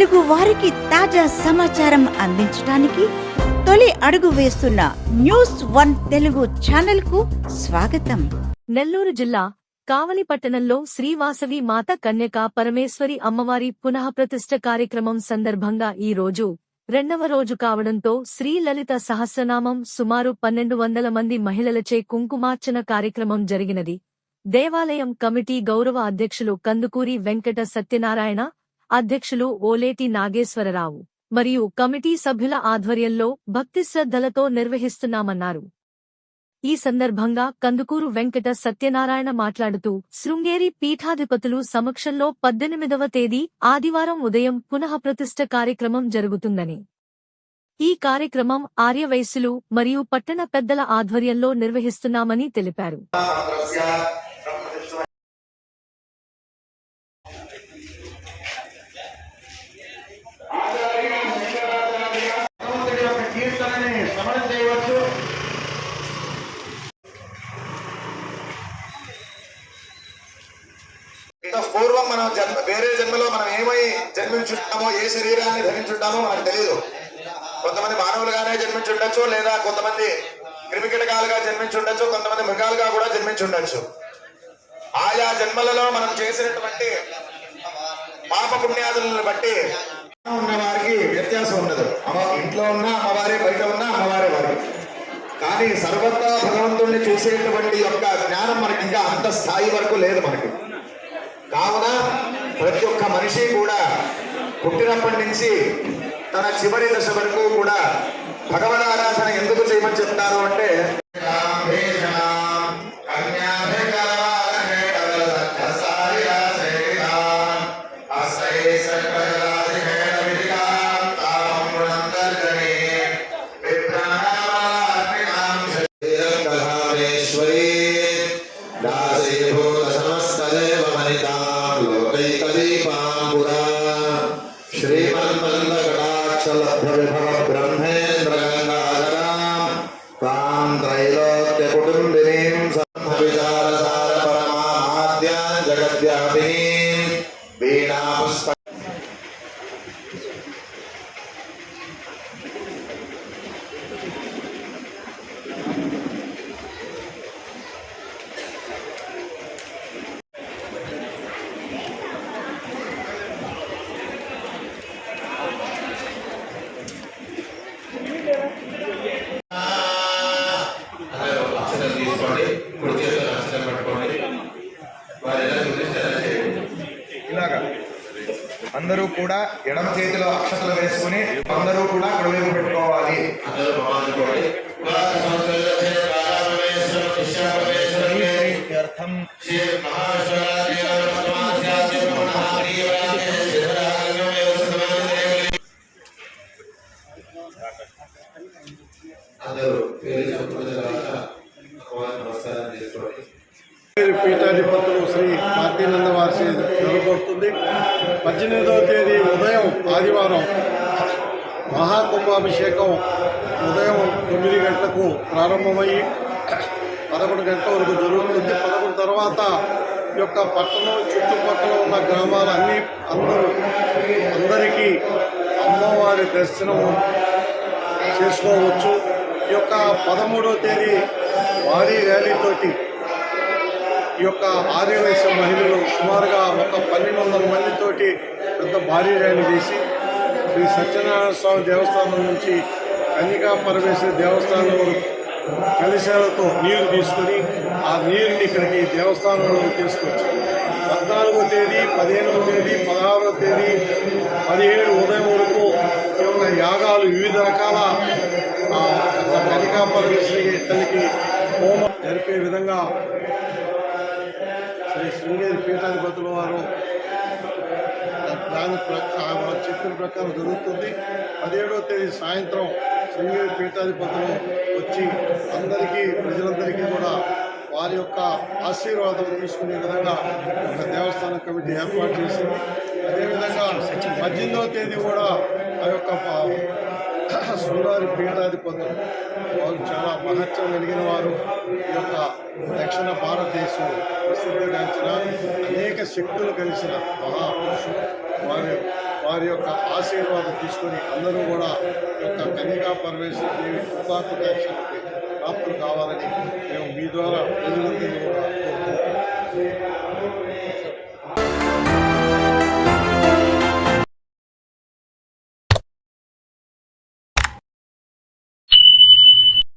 తెలుగు వారికి తాజా సమాచారం అందించడానికి తొలి అడుగు వేస్తున్న న్యూస్1 తెలుగు ఛానల్ కు స్వాగతం. నెల్లూరు జిల్లా కావలి పట్టణంలో శ్రీవాసవి మాత కన్యకా పరమేశ్వరి అమ్మవారి పునఃప్రతిష్ఠ కార్యక్రమం సందర్భంగా ఈ రోజు రెండవ రోజు కావడంతో శ్రీ లలిత సహస్రనామం సుమారు 1200 మంది మహిళలచే కుంకుమార్చన కార్యక్రమం జరిగినది. దేవాలయం కమిటీ గౌరవ అధ్యక్షులు కందుకూరి వెంకట సత్యనారాయణ, అధ్యక్షులు ఓలేటి నాగేశ్వరరావు మరియు కమిటీ సభ్యుల ఆధ్వర్యంలో భక్తి శ్రద్ధలతో నిర్వహిస్తున్నామన్నారు. ఈ సందర్భంగా కందుకూరు వెంకట సత్యనారాయణ మాట్లాడుతూ శృంగేరి పీఠాధిపతులు సమక్షంలో 18వ తేదీ ఆదివారం ఉదయం పునఃప్రతిష్ఠ కార్యక్రమం జరుగుతుందని, ఈ కార్యక్రమం ఆర్యవైశ్యులు మరియు పట్టణ పెద్దల ఆధ్వర్యంలో నిర్వహిస్తున్నామని తెలిపారు. పూర్వం మనం వేరే జన్మలో మనం ఏమై జన్మించుంటామో, ఏ శరీరాన్ని ధరించుంటామో మనకు తెలియదు. కొంతమంది మానవులుగానే జన్మించుండొచ్చు, లేదా కొంతమంది క్రిమికీటకాలుగా జన్మించుండొచ్చు, కొంతమంది మృగాలుగా కూడా జన్మించుండొచ్చు. ఆయా జన్మలలో మనం చేసినటువంటి పాప పుణ్యాదులను బట్టి ఉన్న వారికి వ్యత్యాసం ఉండదు. ఇంట్లో ఉన్న అమ్మవారే, బయట ఉన్న అమ్మవారే వారికి. కానీ సర్వత్రా భగవంతుడిని చూసేటువంటి యొక్క జ్ఞానం మనకి ఇంకా అంత స్థాయి వరకు లేదు మనకి. కావున ప్రతి ఒక్క మనిషి కూడా పుట్టినప్పటి నుంచి తన చివరి దశ వరకు కూడా భగవద్ ఆరాధన ఎందుకు చేయమని చెప్తారు అంటే, బ్రహ్మేంద్ర గంగాధరాం తాం త్రైలోక్య కుటుంబినీం సంవిచారసార పరమాద్యాం జగద్వ్యాపినీం వీణా పుష్ప ఇలాగా అందరూ కూడా ఎడమ చేతిలో అక్షతలు వేసుకుని అందరూ కూడా కుడివైపు పెట్టుకోవాలి. పీఠాధిపతులు శ్రీ పార్థినంద వారి జరగబడుతుంది. 18వ తేదీ ఉదయం ఆదివారం మహాకుంభాభిషేకం ఉదయం 9 గంటలకు ప్రారంభమయ్యి 11 గంటల వరకు జరుగుతుంది. 11 తర్వాత ఈ యొక్క పట్టణం చుట్టుపక్కల ఉన్న గ్రామాలన్నీ అందరికీ అమ్మవారి దర్శనం చేసుకోవచ్చు. ఈ యొక్క 13వ తేదీ భారీ ర్యాలీతోటి ఈ యొక్క ఆర్యవైశ్య మహిళలు సుమారుగా ఒక 1200 మందితోటి పెద్ద భారీ ర్యాలీ చేసి శ్రీ సత్యనారాయణ స్వామి దేవస్థానం నుంచి కన్యకా పరమేశ్వరి దేవస్థానం కలశాలతో నీరు తీసుకుని ఆ నీరుని ఇక్కడికి దేవస్థానంలో తీసుకొచ్చి 14వ తేదీ, 15వ తేదీ, 16వ తేదీ, 17 ఉదయం వరకు ఈ యొక్క యాగాలు వివిధ రకాల కన్యకా పరమేశ్వరి తల్లికి హోమం జరిపే విధంగా శ్రీ శృంగేరి పీఠాధిపతుల వారు దాని చెప్పిన ప్రకారం జరుగుతుంది. 17వ తేదీ సాయంత్రం శృంగేరి పీఠాధిపతులు వచ్చి అందరికీ, ప్రజలందరికీ కూడా వారి యొక్క ఆశీర్వాదం తీసుకునే విధంగా ఒక దేవస్థాన కమిటీ ఏర్పాటు చేసింది. అదేవిధంగా 18వ తేదీ కూడా ఆ యొక్క శృంగారి పీఠాధిపతులు వారు చాలా మహత్యం కలిగిన వారు. ఈ యొక్క దక్షిణ భారతదేశం ప్రసిద్ధిగాంచిన అనేక శక్తులు కలిసిన మహాపురుషులు. వారి యొక్క ఆశీర్వాదం తీసుకొని అందరూ కూడా ఈ యొక్క కన్యకా పరమేశ్వరి దేవి కృపాకటాక్షానికి ప్రాప్తులు కావాలని మేము మీ ద్వారా ప్రజలందరినీ కూడా కోరుకుంటున్నాం.